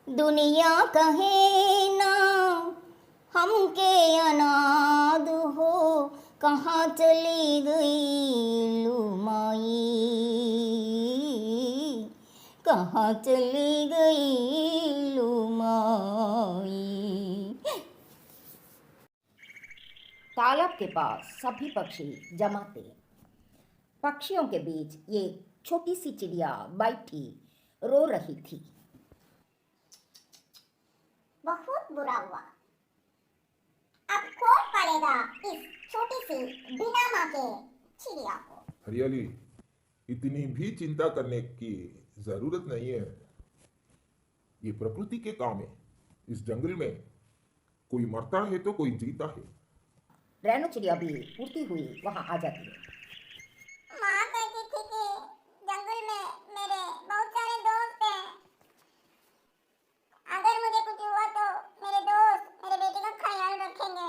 दुनिया कहे ना हमके अनाथ हो, कहाँ चली गई लुमाई, कहाँ चली गई लुमाई। तालाब के पास सभी पक्षी जमा थे। पक्षियों के बीच ये छोटी सी चिड़िया बैठी रो रही थी। बहुत बुरा हुआ, अब कौन पालेगा इस छोटी सी बिना माँ के चिड़िया को। हरियाली, इतनी भी चिंता करने की जरूरत नहीं है। ये प्रकृति के काम है। इस जंगल में कोई मरता है तो कोई जीता है। रेणु चिड़िया भी उड़ती हुई वहां आ जाती है। माँ कहती थी कि जंगल में मेरे बहुत सारे दोस्त हैं, अगर मुझे कुछ हुआ तो मेरे दोस्त मेरे बेटे का ख्याल रखेंगे,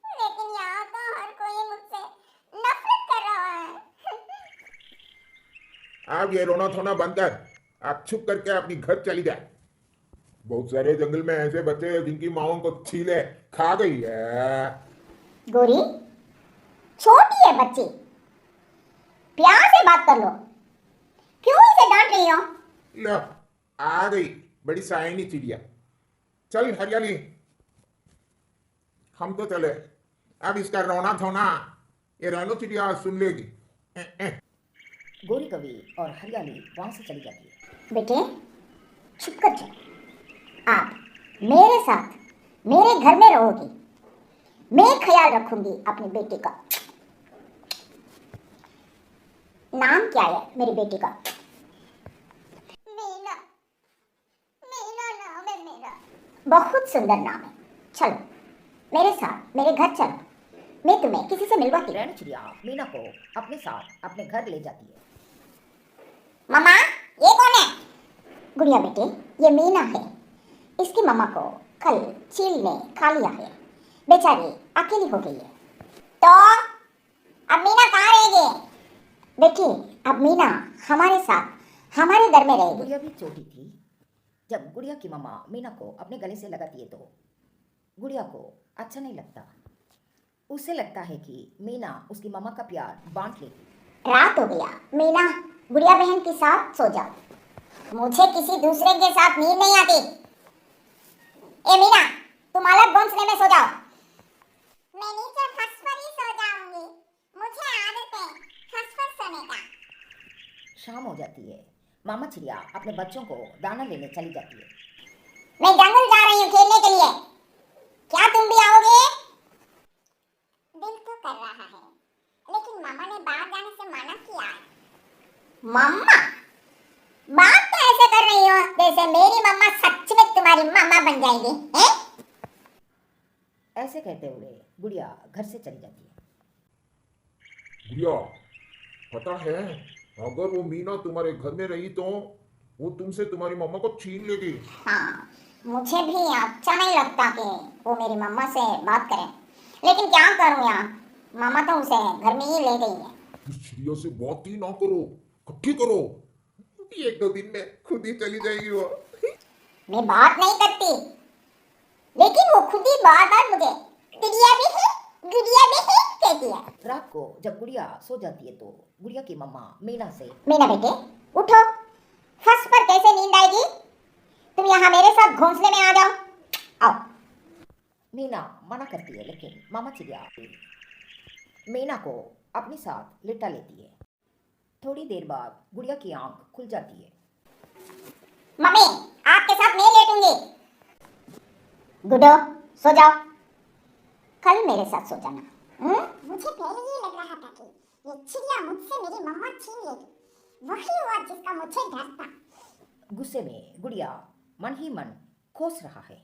लेकिन यहाँ तो हर कोई मुझसे नफरत कर रहा है। आप ये रोना धोना बंद कर, आप चुप करके अपनी घर चली जाए। बहुत सारे जंगल में ऐसे बच्चे हैं जिनकी माओं को छीले खा गई है। गोरी, छोटी है बच्ची, प्यार से बात कर लो, क्यों इसे डांट रही हो? लो, आ गई बड़ी साइनी चिड़िया। चल हरियाली, हम तो चले। अब इसका रोना धोना ये रेणु चिड़िया सुन लेगी। गोरी कवि और हरियाली वहां से चली जाती है। बेटे, चुप कर जाओ। आप मेरे साथ मेरे घर में रहोगी, मैं ख्याल रखूंगी अपनी बेटी का। नाम क्या है मेरी बेटी का? मीना। मीना नाम है मेरा। बहुत सुंदर नाम है। चलो मेरे साथ मेरे घर चलो, मैं तुम्हें किसी से मिलवाती हूँ। रेणु चिड़िया मीना को अपने साथ अपने घर ले जाती है। मम्मा, ये कौन है? गुड़िया बेटे, ये मीना है। इसकी मम्मा को कल चील ने खा लिया है, बेचारी अकेली हो गई है। तो अब मीना कहाँ रहेगी? बेटी, अब मीना हमारे साथ हमारे घर में रहेगी। गुड़िया भी छोटी थी। जब गुड़िया की मम्मा मीना को अपने गले से लगाती है तो गुड़िया को अच्छा नहीं लगता। उसे लगता है कि मीना उसकी मम्मा का प्यार बांट लेगी। रात हो गया, मीना गुड़िया बहन के साथ सो जाओ, मुझे किसी दूसरे के साथ नींद नहीं आती। ए मीना, तुम अलग घोंसले में सो जाओ। मैं नीचे फर्श पर ही सो जाऊंगी, मुझे आदत है फर्श पर सोने का। शाम हो जाती है। मामा चिड़िया अपने बच्चों को दाना लेने चली जाती है। मैं जंगल जा रही हूँ खेलने के लिए, क्या तुम भी आओगे? दिल तो कर रहा है, लेकिन मामा ने बाहर जाने से मना किया है। मम्मा, बात तो ऐसे कर रही हो जैसे मेरी मम्मा सच में तुम्हारी मम्मा बन जाएगी, हैं? ऐसे कहते हुए गुड़िया घर से चली जाती है। गुड़िया, पता है अगर वो मीना तुम्हारे घर में रही तो वो तुमसे तुम्हारी मम्मा को छीन लेगी। हाँ, मुझे भी अच्छा नहीं लगता कि वो मेरी मम्मा से बात करे, लेकिन क्या करूँ यार, मामा तो उसे घर में ही ले गई है। इस चिड़िया से बात ही ना करो, इकट्ठी करो। एक दो दिन में खुद ही चली जाएगी वो। मैं बात नहीं करती, लेकिन वो खुद ही बार बार मुझे गुड़िया भी है, गुड़िया भी है कहती है। रात को जब गुड़िया सो जाती है तो गुड़िया की मम्मा मीना से, मीना बेटे उठो, फर्श पर कैसे नींद आएगी? तुम यहाँ मेरे साथ घोंसले में आ जाओ। आओ। मीना मना करती है, लेकिन मामा चिड़िया मीना को अपने साथ लिटा लेती है। थोड़ी देर बाद गुड़िया की आंख खुल जाती है। मम्मी, आपके साथ मैं लेटूंगी। गुडो, सो जाओ, कल मेरे साथ सो जाना। मुझे पहले ही लग रहा था कि ये चिड़िया मुझसे मेरी मम्मा छीन लेगी, वही हुआ जिसका मुझे डर था। गुस्से में गुड़िया मन ही मन कोस रहा है।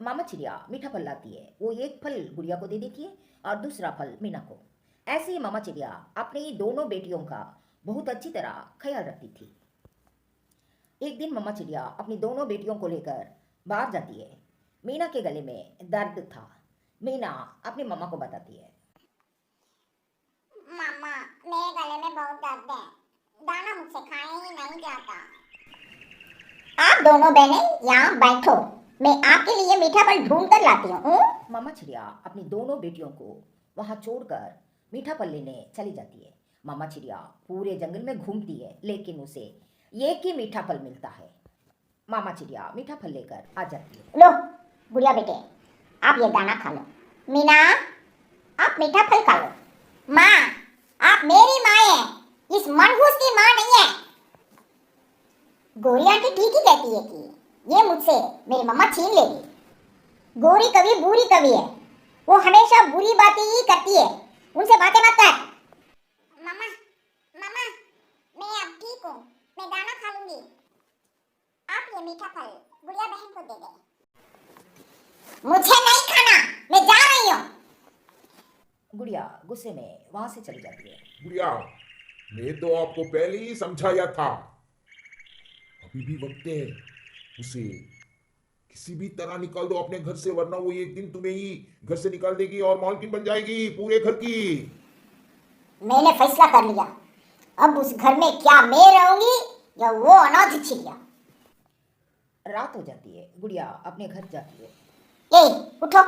मामा चिड़िया मीठा फल लाती है। वो एक फल गुड़िया को दे देती है और दूसरा फल मीना को। ऐसे ही मामा चिड़िया अपनी दोनों बेटियों का बहुत अच्छी तरह ख्याल रखती थी। एक दिन मामा चिड़िया अपनी दोनों बेटियों को लेकर बाहर जाती है। मीना के गले में दर्द था। मीना अपनी मम्मा को बताती है। मामा, मेरे गले में बहुत दर्द है, दाना मुझसे खाया ही नहीं जाता। आप दोनों बहनें यहाँ बैठो, मैं आपके लिए मीठा फल ढूंढ कर लाती हूँ। मामा चिड़िया अपनी दोनों बेटियों को वहां छोड़कर मीठा फल लेने चली जाती है। मामा चिड़िया पूरे जंगल में घूमती है, लेकिन उसे एक ही मीठा फल मिलता है। मामा चिड़िया मीठा फल लेकर आ जाती है। लो गुड़िया बेटे, आप ये दाना खा लो। मीना, आप मीठा फल खा लो। माँ, आप मेरी माँ है, इस मनहूस की माँ नहीं है। गोरी आंटी ठीक ही कहती है कि ये मुझसे मेरी मम्मा छीन लेगी। गोरी कभी बुरी कभी है, वो हमेशा बुरी बातें ही करती है, उनसे बातें मत कर। मामा, मामा, मैं अब ठीक हूँ, मैं दाना खा लूंगी। आप ये मीठा फल गुड़िया बहन को दे दें। मुझे नहीं खाना, मैं जा रही हूँ। गुड़िया गुस्से में वहां से चली जाती है। गुड़िया, मैं तो आपको पहले ही समझाया था, अभी भी वक्त है, उसे किसी भी तरह निकाल दो अपने घर से, वरना वो एक दिन तुम्हें ही घर से निकाल देगी और मालकिन बन जाएगी पूरे घर की। मैंने फैसला कर लिया, अब उस घर में क्या मैं रहूंगी या वो अनाथ चिड़िया। रात हो जाती है। गुड़िया अपने घर जाती है। ए, उठो,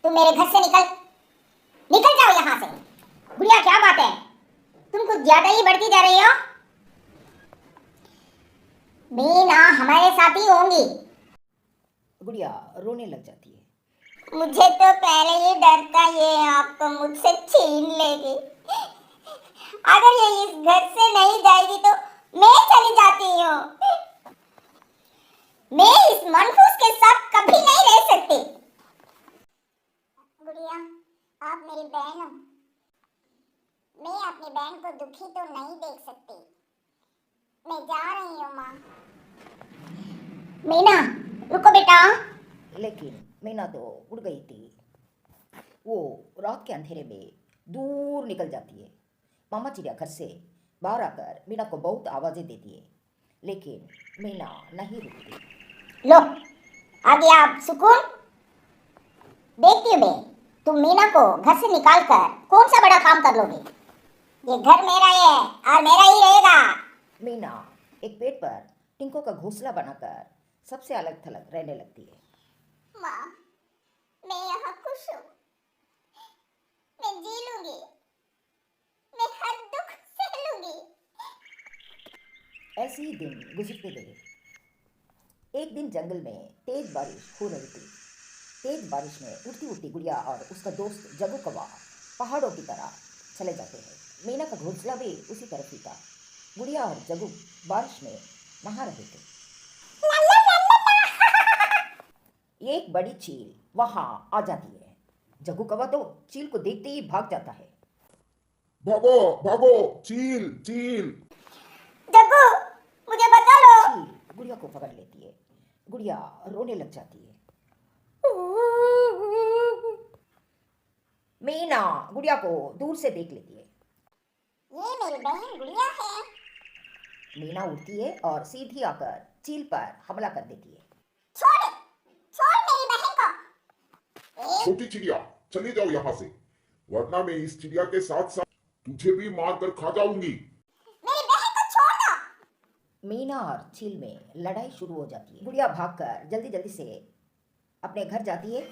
तुम मेरे घर से निकल जाओ यहाँ से। गुड़िया क्या बात है, तुम कुछ ज्यादा ही बढ़ती जा रही हो। मीना हमारे साथ ही होंगी। गुड़िया रोने लग जाती है। मुझे तो पहले ही डर था ये आपको मुझसे छीन लेगी। अगर ये इस घर से नहीं जाएगी तो मैं चली जाती हूँ। मैं इस मनहूस के साथ कभी नहीं रह सकती। गुड़िया, आप मेरी बहन हो, मैं अपनी बहन को दुखी तो नहीं देख सकती। मैं जा रही हूँ माँ। मीना, रुको बेटा। लेकिन मीना तो उड़ गई थी। वो रात के अंधेरे में दूर निकल जाती है। मामा चिड़िया घर से बाहर आकर मीना को बहुत आवाजें देती है, लेकिन मीना नहीं रुकती। लो, आ गया आप सुकून। देखती हूँ मैं, तुम मीना को घर से निकाल कर कौन सा बड़ा काम कर लोगे। ये घर मेरा है और मेरा ही रहेगा। मीना एक पेड़ पर टिंको का घोंसला बनाकर सबसे अलग थलग रहने लगती है। माँ, मैं यहाँ खुश हूँ, मैं जी लूंगी, मैं हर दुख सह लूंगी। ऐसे ही दिन गुजरते गए। एक दिन जंगल में तेज बारिश हो रही थी। तेज बारिश में उड़ती उड़ती गुड़िया और उसका दोस्त जगू कौवा पहाड़ों की तरह चले जाते हैं। मीना का घोंसला भी उसी तरफ ही था। गुड़िया और जगू बारिश में नहा रहे थे। एक बड़ी चील वहां आ जाती है। जगू कौवा तो चील को देखते ही भाग जाता है। भागो भागो, चील चील। जग्गू, मुझे बचा लो। चील गुड़िया को पकड़ लेती है। गुड़िया रोने लग जाती है। मीना गुड़िया को दूर से देख लेती है। ये मेरी बहन गुड़िया है। मीना उठती है और सीधी आकर चील पर हमला कर देती है। छोड़, छोड़ मेरी बहन को। छोटी चिड़िया, चली जाओ यहाँ से, वरना मैं इस चिड़िया के साथ साथ तुझे भी मार कर खा जाऊंगी। मेरी बहन को छोड़ दो। मीना और चील में लड़ाई शुरू हो जाती है। गुड़िया भागकर जल्दी जल्दी से अपने घर जाती है।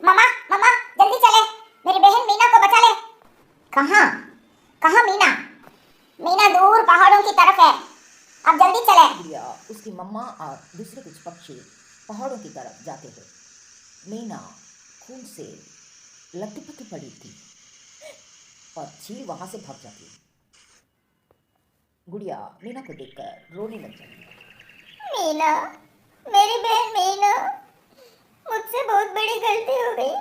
मामा, मामा, जल्दी चले, मेरी बहन मीना को बचा ले। कहाँ, कहाँ मीना? मीना दूर पहाड़ों की तरफ है, अब जल्दी चले। गुड़िया, उसकी मम्मा और दूसरे कुछ पक्षी पहाड़ों की तरफ जाते हैं। मीना खून से लथपथ पड़ी थी और चील वहां से भाग जाती है। गुड़िया मीना को देखकर रोने लग जाती है। मीना, मेरी बहन मीना, मुझसे बहुत बड़ी गलती हो गई।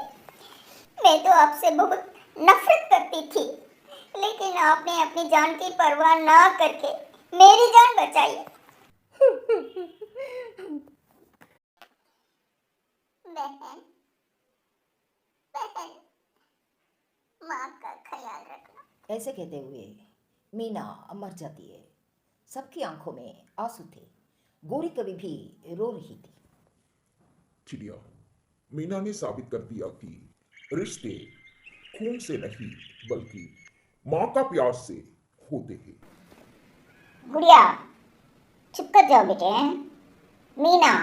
मैं तो आपसे बहुत नफरत करती थी, लेकिन आपने अपनी जान की परवाह ना करके मेरी जान बचाई। बहन, बहन, माँ का ख्याल रखना। ऐसे कहते हुए मीना मर जाती है। सबकी आंखों में आंसू थे। गोरी कभी भी रो रही थी। चिड़िया, मीना ने साबित कर दिया कि रिश्ते खून से नहीं बल्कि माँ का प्यार से होते हैं। गुड़िया, चुप कर जाओ बेटे। मीना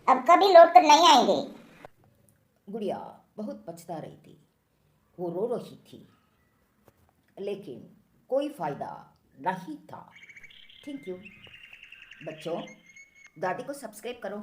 अब कभी लौट कर नहीं आएंगे। गुड़िया बहुत पछता रही थी, वो रो रही थी, लेकिन कोई फायदा नहीं था। Thank you. बच्चों, दादी को सब्सक्राइब करो।